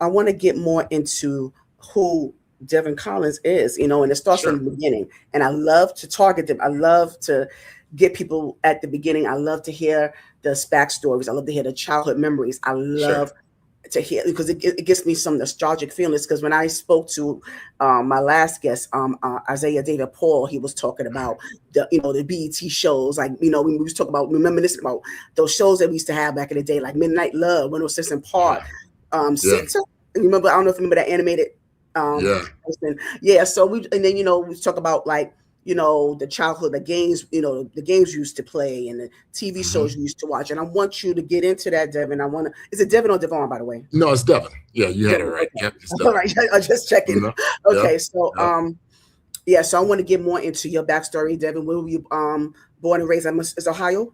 I want to get more into who Devon Collins is, and it starts from Sure. the beginning. And I love to target them. I love to get people at the beginning. I love to hear the backstories. I love to hear the childhood memories. I Sure. love to hear because it gives me some nostalgic feelings. Because when I spoke to my last guest, Isaiah David Paul, he was talking about the BET shows, like we was talking about reminiscing about those shows that we used to have back in the day, like Midnight Love, 106 in Park, Yeah. Yeah. Sita. You remember? I don't know if you remember that animated Yeah. person. Yeah. So and then we talk about like the childhood, the games, the games you used to play and the TV shows Hmm. you used to watch. And I want you to get into that, Devin. Is it Devin or Devon, by the way? No, it's Devon. Yeah, you had it Devin. right. Okay. Yep, it's All Devon. right. I'm just checking. No. Yep. Okay. So, Yep. yeah. So I want to get more into your backstory, Devin. Where were you born and raised? Is Ohio?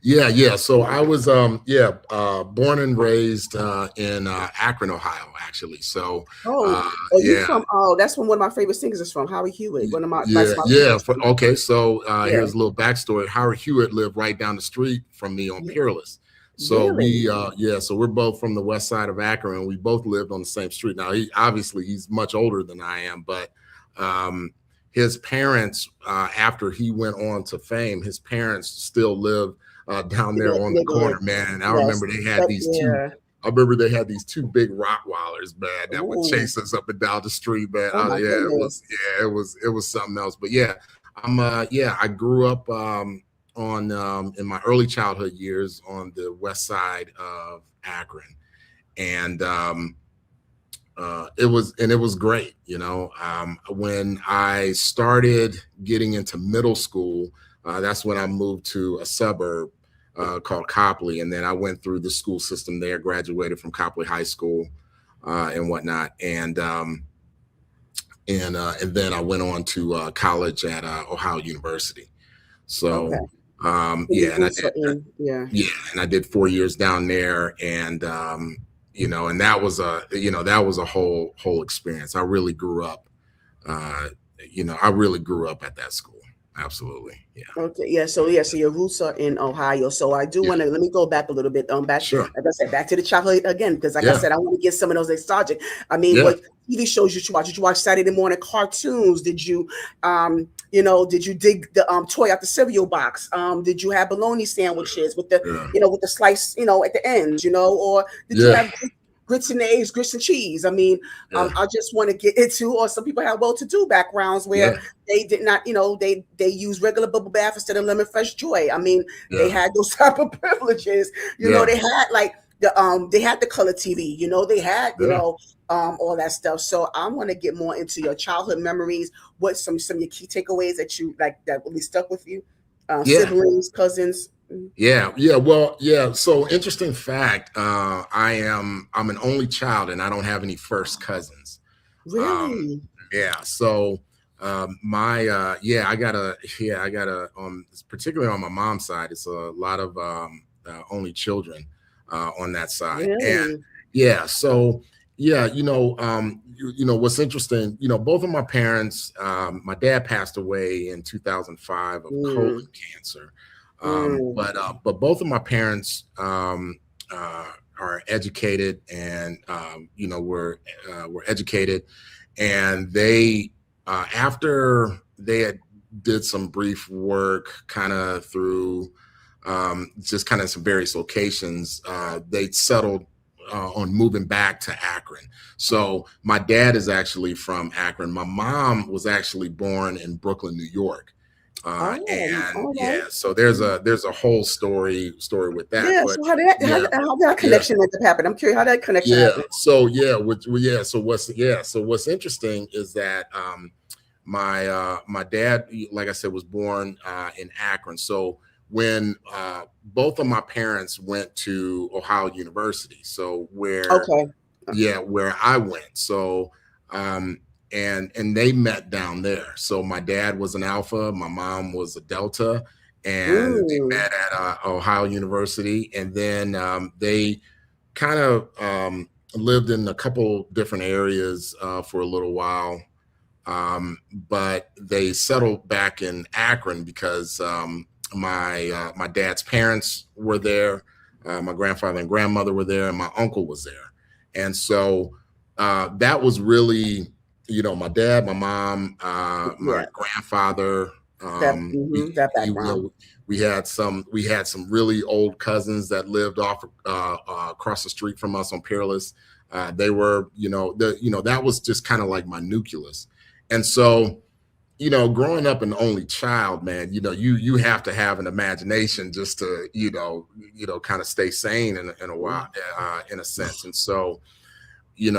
Yeah, yeah. So I was born and raised in Akron, Ohio, actually. So Oh, uh you yeah. from? Oh, that's from one of my favorite singers is from Howie Hewitt. One of my Yeah, that's my yeah. favorite. Okay, so Yeah. here's a little backstory. Howard Hewitt lived right down the street from me on Yeah. Peerless. So Really? so we're both from the west side of Akron, and we both lived on the same street. Now, he's much older than I am, but um, his parents, after he went on to fame, his parents still live down In there that on the corner, neighborhood. man. And Yes. Yeah. I remember they had these two big Rottweilers, man, that would Ooh. chase us up and down the street, man. Oh my goodness. It was something else. But yeah, I grew up on in my early childhood years on the west side of Akron, and it was great. When I started getting into middle school, that's when I moved to a suburb called Copley, and then I went through the school system there, graduated from Copley High School and whatnot, and then I went on to college at Ohio University. So Okay. So your and I roots did are in, yeah. yeah, and I did 4 years down there, and and that was a whole experience. Uh, I really grew up at that school. Absolutely, yeah, Okay, yeah. So yeah, so your roots are in Ohio. So I do yeah, want to let me go back a little bit. Back sure, like I said, back to the childhood again, because like I yeah, said, I want to get some of those nostalgic. I mean, yeah, what TV shows did you watch? Did you watch Saturday morning cartoons? Did you, did you dig the toy out the cereal box? Did you have bologna sandwiches with yeah, with the slice, at the ends, or did you yeah, have grits and eggs, grits and cheese? I mean, yeah, I just want to get into, or some people have well-to-do backgrounds where yeah, they did not, they use regular bubble bath instead of lemon fresh joy. I mean, they yeah, had those type of privileges. yeah, They had like they had the color TV. They had yeah, all that stuff. So I want to get more into your childhood memories. What some of your key takeaways that you like that really stuck with you? yeah. Siblings, cousins. Yeah, yeah, well, yeah. So interesting fact, I'm an only child and I don't have any first cousins. Um, Really? yeah, so my I got a particularly on my mom's side, it's a lot of only children on that side. And Really? yeah, so yeah, what's interesting, both of my parents, my dad passed away in 2005 of colon Mm, cancer. mm. But both of my parents are educated, and were educated, and they after they had did some brief work, kind of through just kind of some various locations, they settled on moving back to Akron. So my dad is actually from Akron. My mom was actually born in Brooklyn, New York. And All right. yeah, so there's a whole story with that. Yeah. But So how did that yeah, how that yeah, connection end up happening? I'm curious how that connection yeah. happened. So yeah, so what's interesting is that my dad, like I said, was born in Akron. So when both of my parents went to Ohio University, so Okay. where I went. So and they met down there. So my dad was an Alpha, my mom was a Delta, and they Mm. met at Ohio University, and then they kind of lived in a couple different areas for a little while. But they settled back in Akron because my dad's parents were there, my grandfather and grandmother were there, and my uncle was there. And so that was really, my dad, my mom, my Yeah, grandfather. that You background. know, we had some really old cousins that lived off across the street from us on Peerless. They were, that was just kind of like my nucleus. And so, growing up an only child, man, you have to have an imagination just to, kind of stay sane in a while, in a sense. And so, yeah,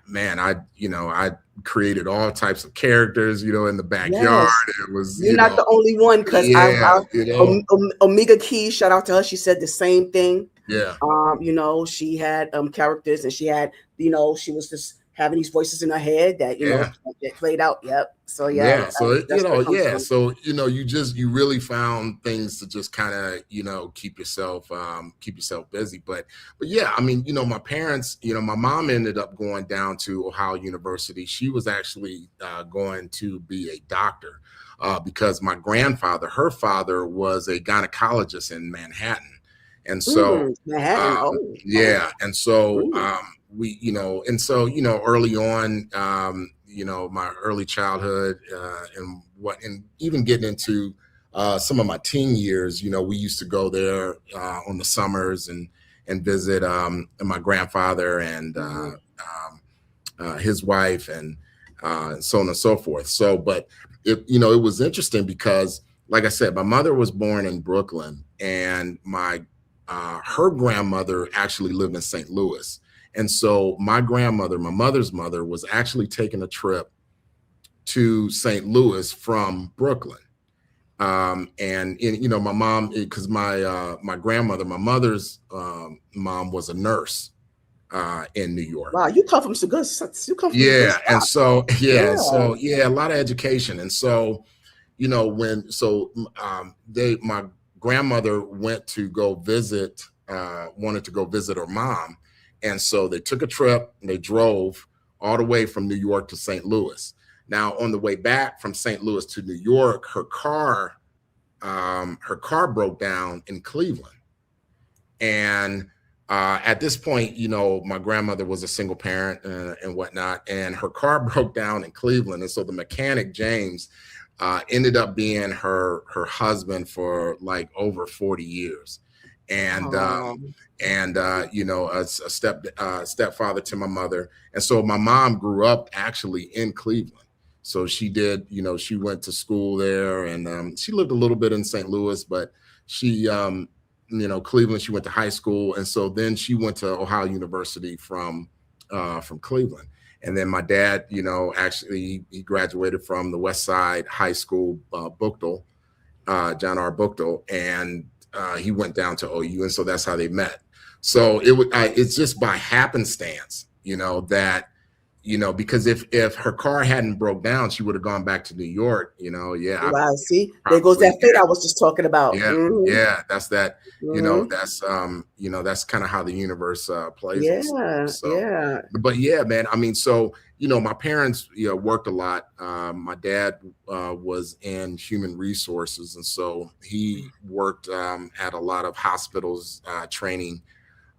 man, I created all types of characters, in the backyard. Yes. It was, You're not the only one, because yeah, Omega Key, shout out to her. She said the same thing. yeah, She had characters, and she had, she was just having these voices in her head that yeah. that played out. Yep. So yeah, Yeah, so that's where it comes yeah, from. so you really found things to just kind of keep yourself busy, but yeah, I mean, my parents, my mom ended up going down to Ohio University. She was actually going to be a doctor, because my grandfather, her father, was a gynecologist in Manhattan, and so Manhattan. Oh, yeah, and so mm, early on, my early childhood, and even getting into some of my teen years, we used to go there on the summers and visit my grandfather and mhm. his wife, and so on and so forth. So, but it was interesting because, like I said, my mother was born in Brooklyn, and her grandmother actually lived in St. Louis. And so my grandmother, my mother's mother, was actually taking a trip to St. Louis from Brooklyn. My mom, because my grandmother, my mother's mom, was a nurse in New York. Wow, you come from some good. You come from good Yeah, and stuff. so Yeah. a lot of education. And so, my grandmother went to go visit, wanted to go visit her mom, and so they took a trip and they drove all the way from New York to St. Louis. Now, on the way back from St. Louis to New York, her car broke down in Cleveland. And at this point, my grandmother was a single parent, and whatnot, and her car broke down in Cleveland. And so the mechanic, James, ended up being her husband for like over 40 years. And Um, a stepfather to my mother. And so my mom grew up actually in Cleveland. So she went to school there, and she lived a little bit in St. Louis, but she, Cleveland, she went to high school. And so then she went to Ohio University from Cleveland. And then my dad, actually he graduated from the West Side High School, Bookdale, John R. Bookdale, and he went down to OU, and so that's how they met. So it's just by happenstance, that because if her car hadn't broke down, she would have gone back to New York. Yeah, wow. See, there goes probably, that fate I was just talking about. yeah, yeah. That's that. Hmm. That's kind of how the universe plays us. Yeah, So, yeah. but yeah, man. I mean, so my parents, worked a lot. My dad was in human resources, and so he worked at a lot of hospitals,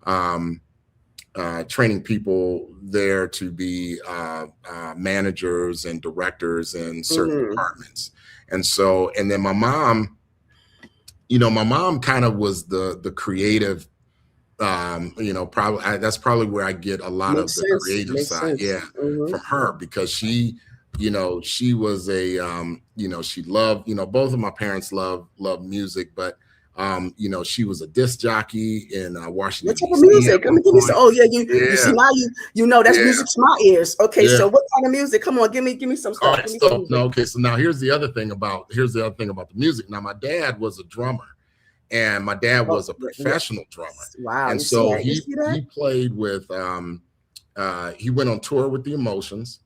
um, training people there to be managers and directors in certain Hmm. departments. And so, and then my mom kind of was the creative, probably that's probably where I get a lot of Makes the sense. creative Makes side. sense. Yeah, Hmm. from her, because she was she loved, both of my parents love music, but she was a disc jockey in What Washington, type of D.C. at music? Let one me give me some. point. Oh yeah, you see Yeah, now you know that's yeah, music to my ears. Okay, yeah. so what kind of music? Come on, give me some All stuff. right, Give me some so no, music. okay. So now here's the other thing about the music. Now my dad was a drummer, and my dad Oh was a yeah, yeah. professional drummer, Wow, and you see so that? You he see that? he played with he went on tour with the Emotions.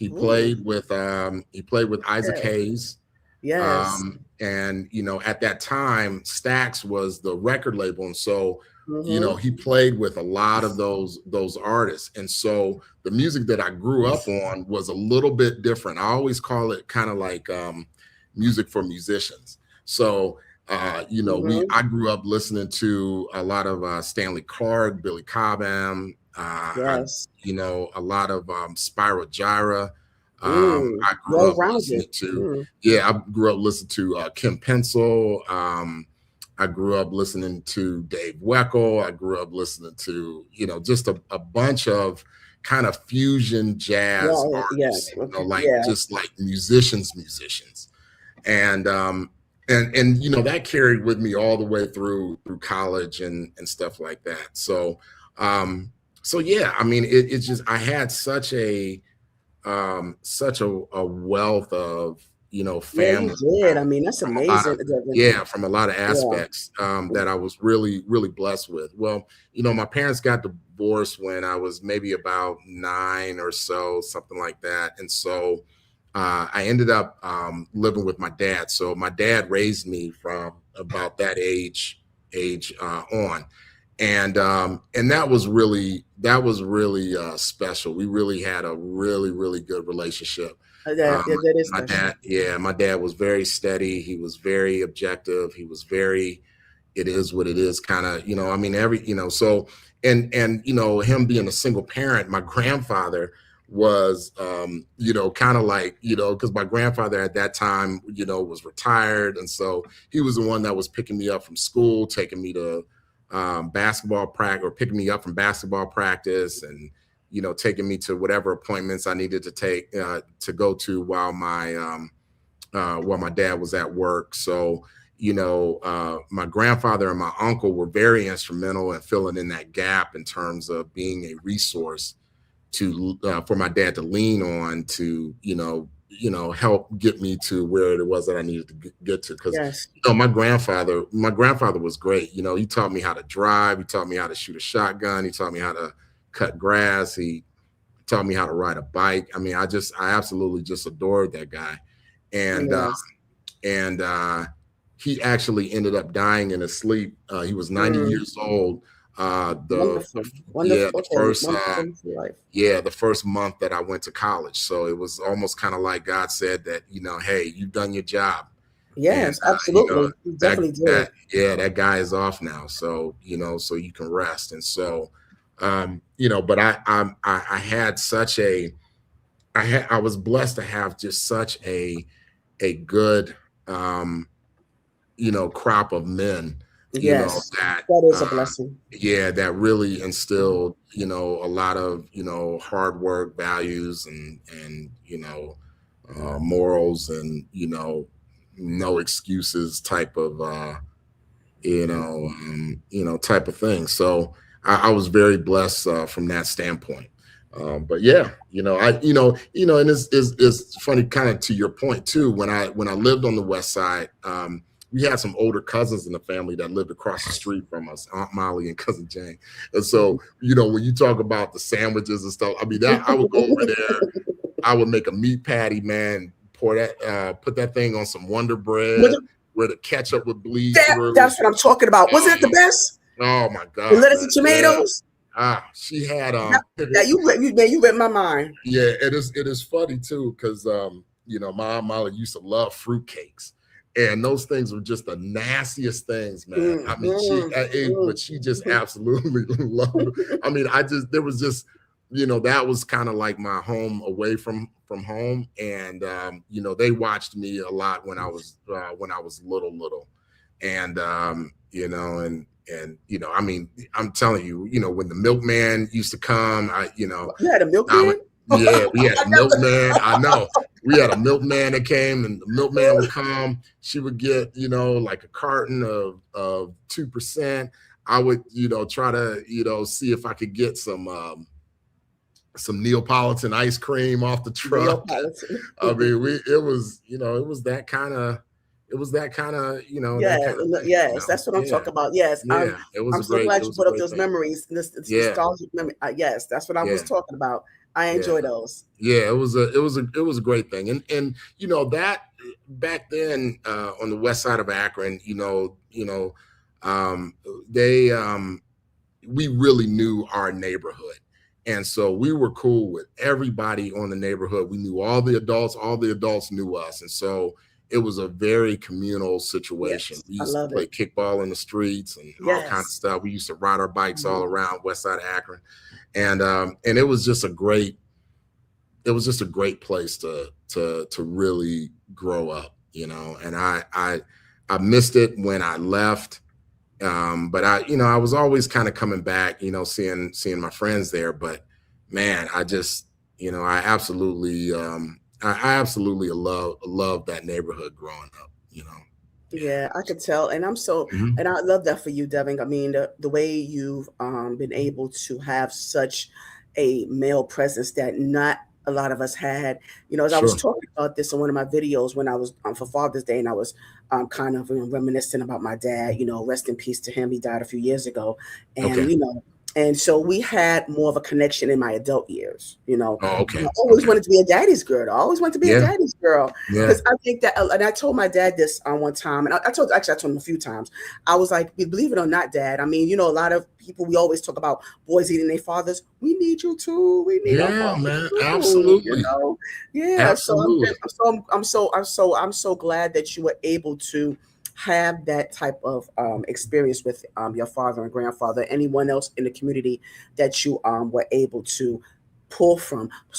Ooh, He played with Isaac yes, Hayes. yes. And at that time, Stax was the record label, and so Mm-hmm. he played with a lot of those artists. And so the music that I grew up on was a little bit different. I always call it kind of like music for musicians. So Mm-hmm. I grew up listening to a lot of Stanley Clark, Billy Cobham, Yes. A lot of Spiral Gyra. I grew Well up rounded. listening to, yeah, I grew up listening to Kim Pencil. I grew up listening to Dave Weckl. I grew up listening to, just a bunch of kind of fusion jazz Yeah, artists, yes. like Yes. just like musicians. And that carried with me all the way through college and stuff like that. So yeah, I mean, it's just I had such a wealth of Yeah, you family did. I mean, that's from a lot amazing, of Devin. yeah from a lot of Yeah. aspects that I was really really blessed with. Well, my parents got divorced when I was maybe about 9 or so, something like that, and so I ended up living with my dad. So my dad raised me from about that age on, and that was really special. We really had a really really good relationship. That is My special. dad, yeah, my dad was very steady. He was very objective. He was very, it is what it is, kind of, I mean, so, and him being a single parent, my grandfather was, kind of like, because my grandfather at that time, was retired. And so he was the one that was picking me up from school, taking me to basketball practice, or picking me up from basketball practice, and taking me to whatever appointments I needed to take to go to while my dad was at work. So my grandfather and my uncle were very instrumental in filling in that gap in terms of being a resource to for my dad to lean on to help get me to where it was that I needed to get to. Because Yes. my grandfather was great. He taught me how to drive. He taught me how to shoot a shotgun. He taught me how to cut grass. He taught me how to ride a bike. I mean, I absolutely just adored that guy. And Yes. he actually ended up dying in his sleep. He was 90 Mm. years old. Wonderful. Yeah, Wonderful. Okay. Wonderful, wonderful life. the first month that I went to college. So it was almost kind of like God said that, hey, you've done your job. And Yes, absolutely. You that definitely did. that yeah, that guy is off now. So, so you can rest. And so but I had such a I was blessed to have just such a good crop of men, Yes. that That is a blessing. yeah, that really instilled, a lot of, hard work, values, and morals, and no excuses type of type of thing. So I was very blessed from that standpoint. But yeah, and it's funny, kind of to your point too. When I lived on the West Side, we had some older cousins in the family that lived across the street from us, Aunt Molly and cousin Jane. And so, when you talk about the sandwiches and stuff, I mean, that I would go over there, I would make a meat patty, man, pour that, put that thing on some Wonder Bread where the ketchup would bleed through. That's what I'm talking about. Wasn't it the best? Oh my The God, lettuce man. and Yeah. tomatoes. She had That you read my mind. yeah, it is funny too, because my Molly used to love fruitcakes. And those things were just the nastiest things, man. I mean, but she just absolutely loved it. I mean, there was just, that was kind of like my home away from home. And, they watched me a lot when I was little. And, I mean, I'm telling you, when the milkman used to come, You had a milkman? yeah, we had a milkman. I know. We had a milkman that came, and the milkman would come. She would get, like a carton of 2%. I would, try to, see if I could get some Neapolitan ice cream off the truck. Neapolitan. I mean, it was that kind of, that kind of Yes, that's what I'm talking about. Yes, yeah. It was I'm so glad you brought up those thing. memories. This Yeah. nostalgic memory. Yes, that's what I was talking about. I enjoy those. Yeah, it was a great thing, and that back then on the west side of Akron, they we really knew our neighborhood. And so we were cool with everybody on the neighborhood. We knew all the adults knew us. And so, it was a very communal situation. Yes, We I used to love play it. kickball in the streets and all kind of Yes. stuff. We used to ride our bikes all Mhm. around West Side of Akron, and it was just a great place to really grow up, and I missed it when I left. But I was always kind of coming back, seeing my friends there. But man, I just, I absolutely love that neighborhood growing up. Yeah, I could tell, and Mhm. and I love that for you, Devin. I mean, the way you've been able to have such a male presence that not a lot of us had. As I was Sure. talking about this in one of my videos when I was for Father's Day, and I was kind of reminiscing about my dad. Rest in peace to him. He died a few years ago, and Okay. and so we had more of a connection in my adult years. Oh, I okay. always Okay. wanted to be a daddy's girl. I always wanted to be a Yeah. daddy's girl. Yeah. Because I think that, and I told my dad this one time, and I told him a few times. I was like, believe it or not, Dad. I mean, a lot of people, we always talk about boys eating their fathers. We need you too. We need our Yeah, fathers man. too. Absolutely. Yeah. So Absolutely. I'm so glad that you were able to have that type of experience with your father and grandfather. Anyone else in the community that you were able to pull from.